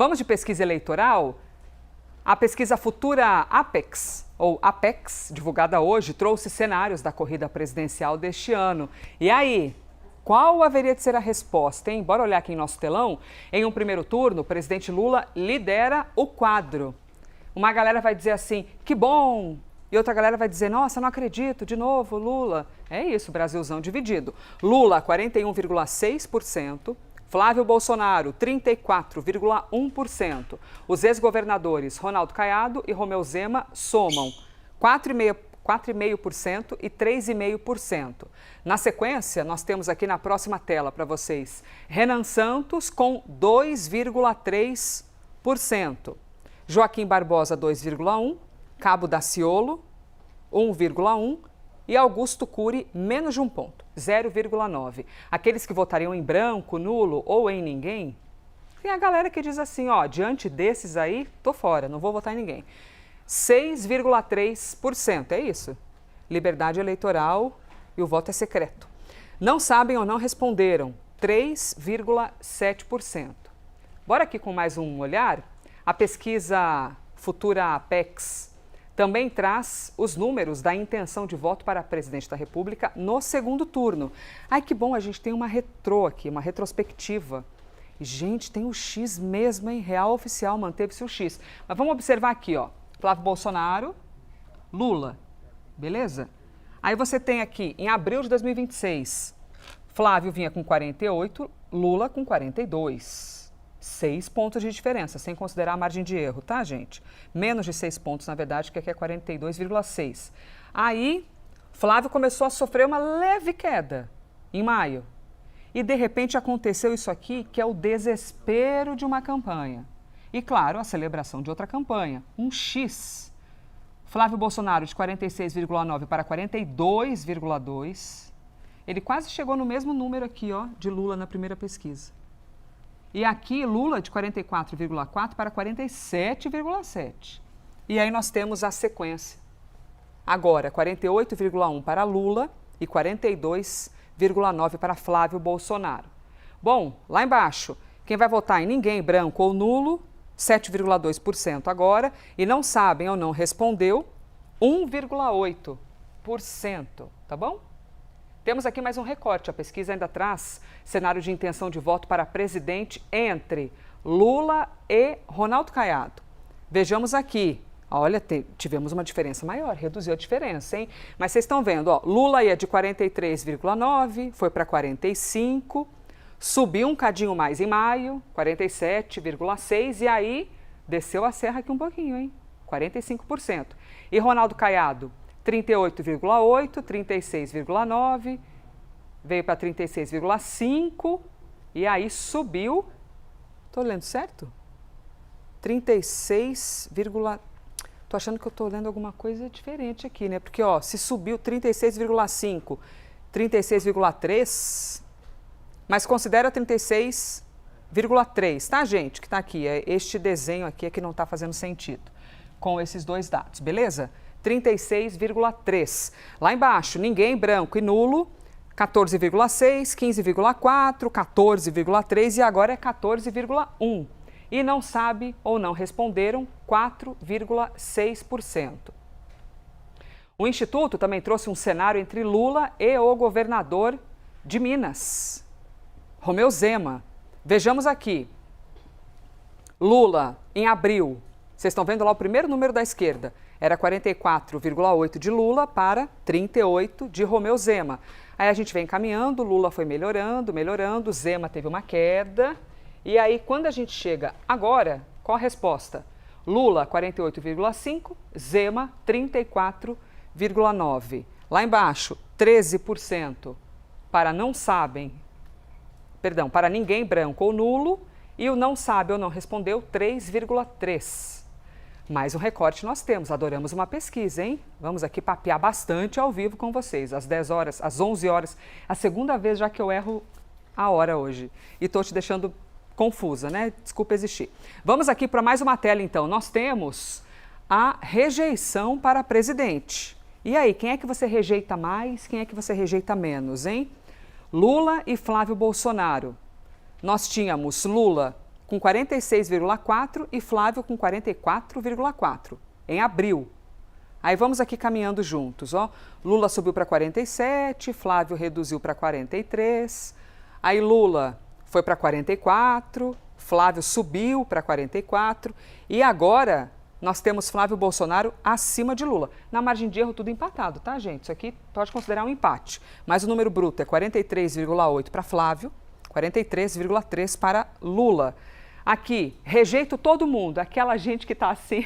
Vamos de pesquisa eleitoral? A pesquisa Futura Apex, ou Apex, divulgada hoje, trouxe cenários da corrida presidencial deste ano. E aí, qual haveria de ser a resposta, hein? Bora olhar aqui em nosso telão. Em um primeiro turno, o presidente Lula lidera o quadro. Uma galera vai dizer assim, que bom! E outra galera vai dizer, nossa, não acredito, de novo, Lula. É isso, Brasilzão dividido. Lula, 41,6%. Flávio Bolsonaro, 34,1%. Os ex-governadores Ronaldo Caiado e Romeu Zema somam 4,5% e 3,5%. Na sequência, nós temos aqui na próxima tela para vocês, Renan Santos com 2,3%. Joaquim Barbosa, 2,1%. Cabo Daciolo, 1,1%. E Augusto Cury, menos de 1 ponto, 0,9. Aqueles que votariam em branco, nulo ou em ninguém, tem a galera que diz assim, ó, diante desses aí, tô fora, não vou votar em ninguém. 6,3%, é isso. Liberdade eleitoral e o voto é secreto. Não sabem ou não responderam, 3,7%. Bora aqui com mais um olhar? A pesquisa Futura Apex também traz os números da intenção de voto para presidente da República no segundo turno. Ai, que bom, a gente tem uma retrô aqui, uma retrospectiva. Gente, tem o X mesmo, hein? Real oficial, manteve-se o X. Mas vamos observar aqui, ó. Flávio Bolsonaro, Lula, beleza? Aí você tem aqui, em abril de 2026, Flávio vinha com 48, Lula com 42. 6 pontos de diferença, sem considerar a margem de erro, tá, gente? Menos de 6 pontos, na verdade, que aqui é 42,6. Aí, Flávio começou a sofrer uma leve queda em maio. E, de repente, aconteceu isso aqui, que é o desespero de uma campanha. E, claro, a celebração de outra campanha, um X. Flávio Bolsonaro, de 46,9 para 42,2. Ele quase chegou no mesmo número aqui, ó, de Lula na primeira pesquisa. E aqui, Lula de 44,4 para 47,7. E aí nós temos a sequência. Agora, 48,1 para Lula e 42,9 para Flávio Bolsonaro. Bom, lá embaixo, quem vai votar em ninguém, branco ou nulo, 7,2% agora. E não sabem ou não respondeu, 1,8%. Tá bom? Temos aqui mais um recorte. A pesquisa ainda traz cenário de intenção de voto para presidente entre Lula e Ronaldo Caiado. Vejamos aqui. Olha, tivemos uma diferença maior, reduziu a diferença, hein? Mas vocês estão vendo, ó, Lula ia de 43,9, foi para 45, subiu um cadinho mais em maio, 47,6, e aí desceu a serra aqui um pouquinho, hein? 45%. E Ronaldo Caiado? 38,8, 36,9, veio para 36,5 e aí subiu, estou lendo certo? 36, estou achando que eu estou lendo alguma coisa diferente aqui, né? Porque, ó, se subiu 36,5, 36,3, mas considera 36,3, tá, gente? Que está aqui, este desenho aqui é que não está fazendo sentido com esses dois dados, beleza? 36,3. Lá embaixo, ninguém, branco e nulo, 14,6, 15,4, 14,3 e agora é 14,1. E não sabe ou não responderam, 4,6%. O Instituto também trouxe um cenário entre Lula e o governador de Minas, Romeu Zema. Vejamos aqui. Lula, em abril, vocês estão vendo lá o primeiro número da esquerda, era 44,8 de Lula para 38 de Romeu Zema. Aí a gente vem caminhando, Lula foi melhorando, Zema teve uma queda. E aí, quando a gente chega agora, qual a resposta? Lula, 48,5, Zema, 34,9. Lá embaixo, 13% para não sabem, perdão, para ninguém, branco ou nulo. E o não sabe ou não respondeu, 3,3%. Mais um recorte nós temos, adoramos uma pesquisa, hein? Vamos aqui papear bastante ao vivo com vocês, às 10 horas, às 11 horas, a segunda vez já que eu erro a hora hoje. E estou te deixando confusa, né? Desculpa existir. Vamos aqui para mais uma tela, então. Nós temos a rejeição para presidente. E aí, quem é que você rejeita mais, quem é que você rejeita menos, hein? Lula e Flávio Bolsonaro. Nós tínhamos Lula com 46,4% e Flávio com 44,4%, em abril. Aí vamos aqui caminhando juntos, ó. Lula subiu para 47%, Flávio reduziu para 43%, aí Lula foi para 44%, Flávio subiu para 44%, e agora nós temos Flávio Bolsonaro acima de Lula. Na margem de erro, tudo empatado, tá, gente? Isso aqui pode considerar um empate. Mas o número bruto é 43,8% para Flávio, 43,3% para Lula. Aqui, rejeito todo mundo, aquela gente que está assim,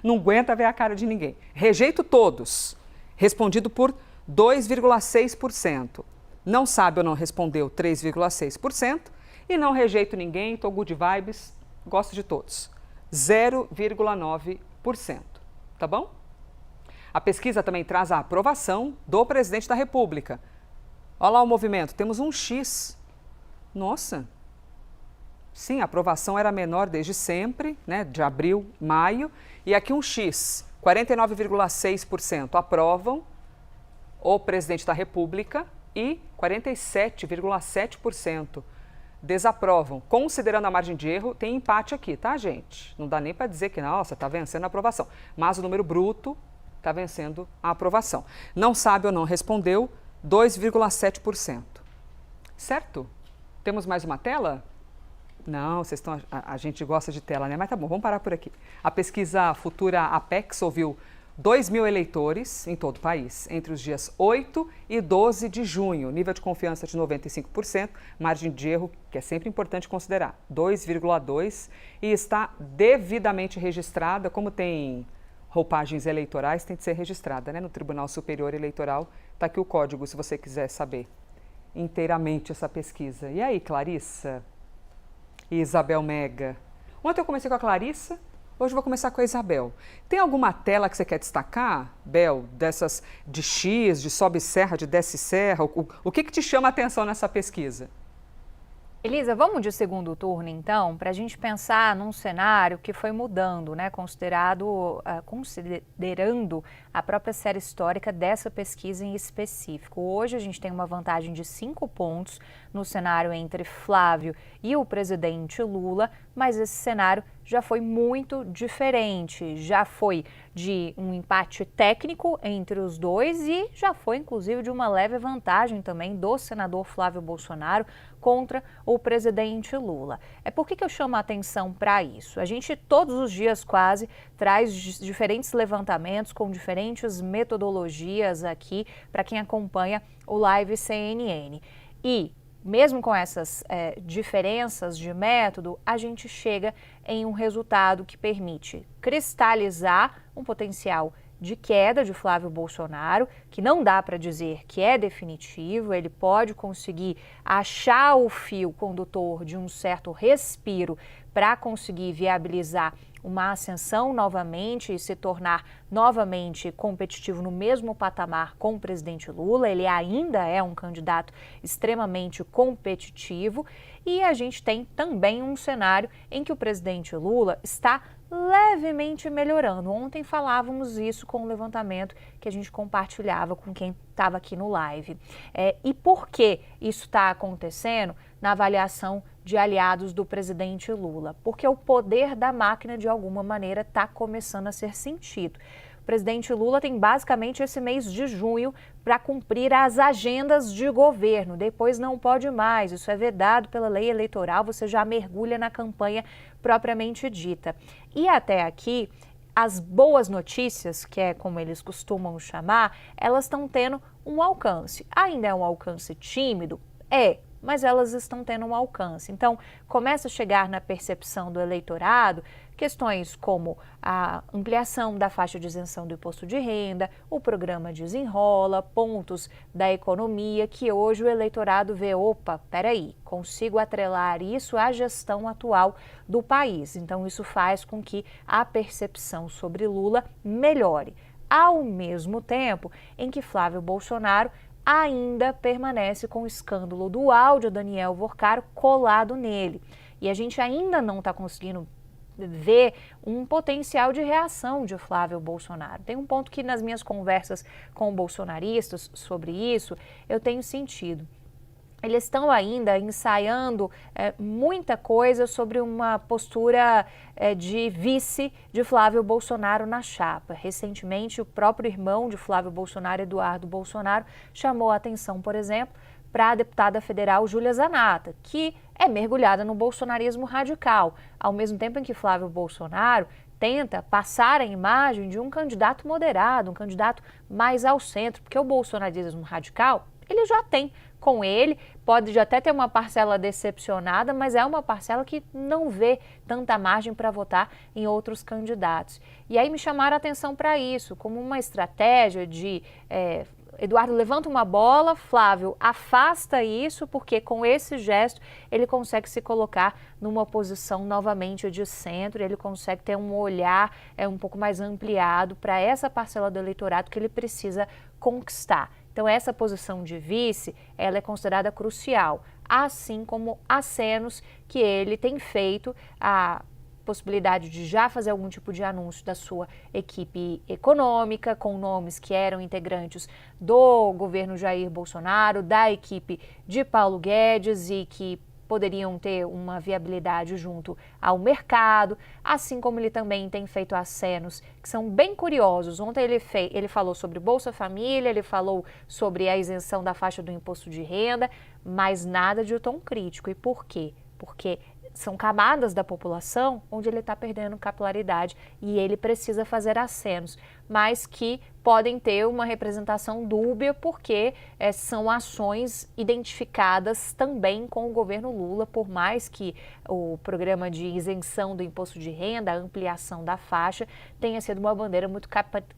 não aguenta ver a cara de ninguém. Rejeito todos, respondido por 2,6%. Não sabe ou não respondeu 3,6%. E não rejeito ninguém, estou good vibes, gosto de todos. 0,9%. Tá bom? A pesquisa também traz a aprovação do presidente da República. Olha lá o movimento, temos um X. Nossa! Sim, a aprovação era menor desde sempre, né, de abril, maio. E aqui um X, 49,6% aprovam o presidente da República e 47,7% desaprovam. Considerando a margem de erro, tem empate aqui, tá, gente? Não dá nem para dizer que, nossa, está vencendo a aprovação. Mas o número bruto está vencendo a aprovação. Não sabe ou não respondeu, 2,7%. Certo? Temos mais uma tela? Não, vocês estão. A gente gosta de tela, né? Mas tá bom, vamos parar por aqui. A pesquisa Futura Apex ouviu 2.000 eleitores em todo o país, entre os dias 8 e 12 de junho. Nível de confiança de 95%, margem de erro, que é sempre importante considerar, 2,2%, e está devidamente registrada, como tem roupagens eleitorais, tem que ser registrada, né? No Tribunal Superior Eleitoral. Está aqui o código, se você quiser saber inteiramente essa pesquisa. E aí, Clarissa e Isabel Mega? Ontem eu comecei com a Clarissa, hoje eu vou começar com a Isabel. Tem alguma tela que você quer destacar, Bel, dessas de X, de sobe serra, de desce serra? O que te chama a atenção nessa pesquisa? Elisa, vamos de segundo turno, então, para a gente pensar num cenário que foi mudando, né, considerando a própria série histórica dessa pesquisa em específico. Hoje a gente tem uma vantagem de 5 pontos no cenário entre Flávio e o presidente Lula, mas esse cenário já foi muito diferente, já foi de um empate técnico entre os dois e já foi, inclusive, de uma leve vantagem também do senador Flávio Bolsonaro contra o presidente Lula. Por que eu chamo a atenção para isso? A gente, todos os dias quase, traz diferentes levantamentos com diferentes metodologias aqui para quem acompanha o Live CNN. E mesmo com essas diferenças de método, a gente chega em um resultado que permite cristalizar um potencial de queda de Flávio Bolsonaro, que não dá para dizer que é definitivo, ele pode conseguir achar o fio condutor de um certo respiro para conseguir viabilizar uma ascensão novamente e se tornar novamente competitivo no mesmo patamar com o presidente Lula. Ele ainda é um candidato extremamente competitivo e a gente tem também um cenário em que o presidente Lula está levemente melhorando. Ontem falávamos isso com o levantamento que a gente compartilhava com quem estava aqui no live. E por que isso está acontecendo na avaliação de aliados do presidente Lula? Porque o poder da máquina, de alguma maneira, está começando a ser sentido. O presidente Lula tem basicamente esse mês de junho para cumprir as agendas de governo. Depois não pode mais, isso é vedado pela lei eleitoral, você já mergulha na campanha propriamente dita. E até aqui, as boas notícias, que é como eles costumam chamar, elas estão tendo um alcance. Ainda é um alcance tímido? Mas elas estão tendo um alcance. Então, começa a chegar na percepção do eleitorado questões como a ampliação da faixa de isenção do imposto de renda, o programa Desenrola, pontos da economia que hoje o eleitorado vê, peraí, consigo atrelar isso à gestão atual do país. Então, isso faz com que a percepção sobre Lula melhore, ao mesmo tempo em que Flávio Bolsonaro ainda permanece com o escândalo do áudio Daniel Vorcaro colado nele. E a gente ainda não está conseguindo ver um potencial de reação de Flávio Bolsonaro. Tem um ponto que nas minhas conversas com bolsonaristas sobre isso, eu tenho sentido. eles estão ainda ensaiando muita coisa sobre uma postura de vice de Flávio Bolsonaro na chapa. Recentemente, o próprio irmão de Flávio Bolsonaro, Eduardo Bolsonaro, chamou a atenção, por exemplo, para a deputada federal Júlia Zanatta, que é mergulhada no bolsonarismo radical, ao mesmo tempo em que Flávio Bolsonaro tenta passar a imagem de um candidato moderado, um candidato mais ao centro, porque o bolsonarismo radical, ele já tem com ele, pode até ter uma parcela decepcionada, mas é uma parcela que não vê tanta margem para votar em outros candidatos. E aí me chamaram a atenção para isso, como uma estratégia de Eduardo levanta uma bola, Flávio afasta isso, porque com esse gesto ele consegue se colocar numa posição novamente de centro, ele consegue ter um olhar um pouco mais ampliado para essa parcela do eleitorado que ele precisa conquistar. Então essa posição de vice, ela é considerada crucial, assim como acenos que ele tem feito, a possibilidade de já fazer algum tipo de anúncio da sua equipe econômica, com nomes que eram integrantes do governo Jair Bolsonaro, da equipe de Paulo Guedes e que poderiam ter uma viabilidade junto ao mercado, assim como ele também tem feito acenos que são bem curiosos. Ontem ele falou sobre Bolsa Família, ele falou sobre a isenção da faixa do imposto de renda, mas nada de tom crítico. E por quê? Porque são camadas da população onde ele está perdendo capilaridade e ele precisa fazer acenos, mas que podem ter uma representação dúbia porque são ações identificadas também com o governo Lula, por mais que o programa de isenção do imposto de renda, a ampliação da faixa, tenha sido uma bandeira muito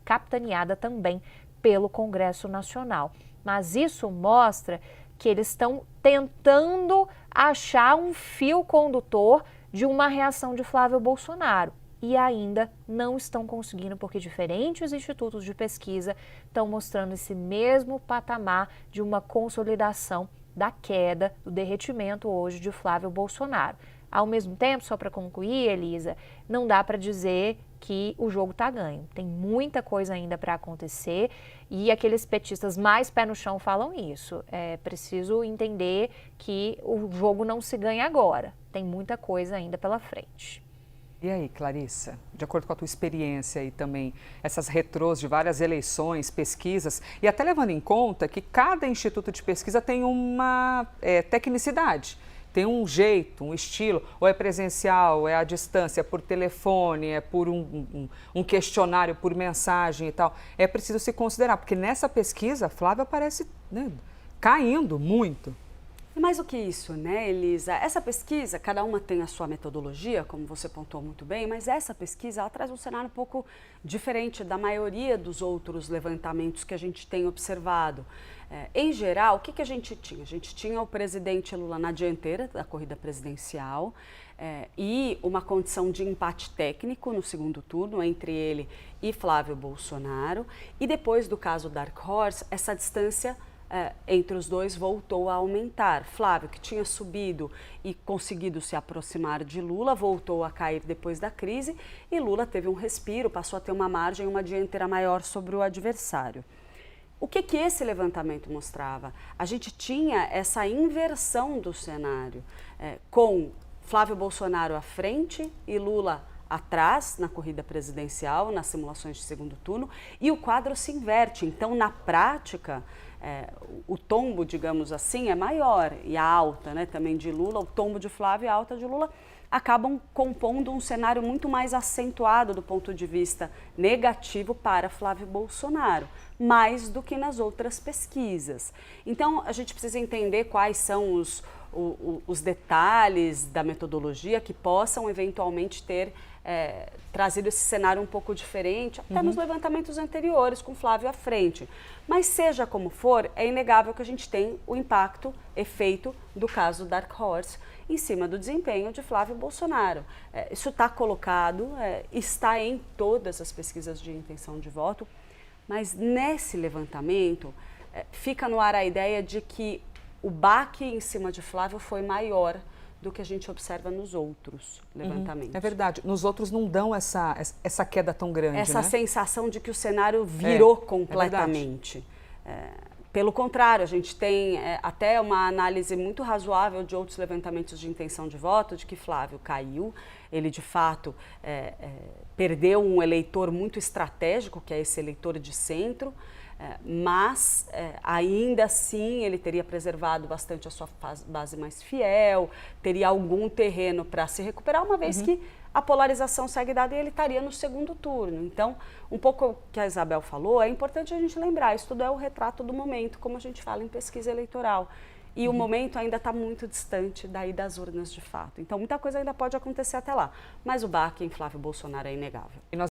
capitaneada também pelo Congresso Nacional. Mas isso mostra que eles estão tentando achar um fio condutor de uma reação de Flávio Bolsonaro e ainda não estão conseguindo, porque diferentes institutos de pesquisa estão mostrando esse mesmo patamar de uma consolidação da queda, do derretimento hoje de Flávio Bolsonaro. Ao mesmo tempo, só para concluir, Elisa, não dá para dizer que o jogo está ganho. Tem muita coisa ainda para acontecer e aqueles petistas mais pé no chão falam isso. É preciso entender que o jogo não se ganha agora. Tem muita coisa ainda pela frente. E aí, Clarissa, de acordo com a tua experiência e também essas retrôs de várias eleições, pesquisas, e até levando em conta que cada instituto de pesquisa tem uma tecnicidade, tem um jeito, um estilo, ou é presencial, é à distância, é por telefone, é por um questionário, por mensagem e tal. É preciso se considerar, porque nessa pesquisa a Flávia aparece caindo muito. E mais do que isso, né, Elisa? Essa pesquisa, cada uma tem a sua metodologia, como você pontuou muito bem, mas essa pesquisa ela traz um cenário um pouco diferente da maioria dos outros levantamentos que a gente tem observado. Em geral, o que a gente tinha? A gente tinha o presidente Lula na dianteira da corrida presidencial e uma condição de empate técnico no segundo turno entre ele e Flávio Bolsonaro. E depois do caso Dark Horse, essa distância entre os dois voltou a aumentar. Flávio, que tinha subido e conseguido se aproximar de Lula, voltou a cair depois da crise e Lula teve um respiro, passou a ter uma margem, uma dianteira maior sobre o adversário. O que esse levantamento mostrava? A gente tinha essa inversão do cenário, com Flávio Bolsonaro à frente e Lula atrás na corrida presidencial, nas simulações de segundo turno, e o quadro se inverte. Então, na prática, o tombo, digamos assim, é maior, e a alta também de Lula, o tombo de Flávio e a alta de Lula acabam compondo um cenário muito mais acentuado do ponto de vista negativo para Flávio Bolsonaro, mais do que nas outras pesquisas. Então, a gente precisa entender quais são os detalhes da metodologia que possam eventualmente ter trazido esse cenário um pouco diferente, até nos levantamentos anteriores, com Flávio à frente. Mas seja como for, é inegável que a gente tem o impacto, efeito do caso Dark Horse em cima do desempenho de Flávio Bolsonaro. Isso está colocado, está em todas as pesquisas de intenção de voto, mas nesse levantamento fica no ar a ideia de que o baque em cima de Flávio foi maior do que a gente observa nos outros levantamentos. É verdade, nos outros não dão essa queda tão grande, essa sensação de que o cenário virou completamente. Pelo contrário, a gente tem até uma análise muito razoável de outros levantamentos de intenção de voto, de que Flávio caiu, ele de fato perdeu um eleitor muito estratégico, que é esse eleitor de centro, mas ainda assim ele teria preservado bastante a sua base mais fiel, teria algum terreno para se recuperar, uma vez que a polarização segue dada e ele estaria no segundo turno. Então, um pouco o que a Isabel falou, é importante a gente lembrar, isso tudo é o retrato do momento, como a gente fala em pesquisa eleitoral. E o momento ainda está muito distante daí das urnas de fato. Então, muita coisa ainda pode acontecer até lá. Mas o baque em Flávio Bolsonaro é inegável.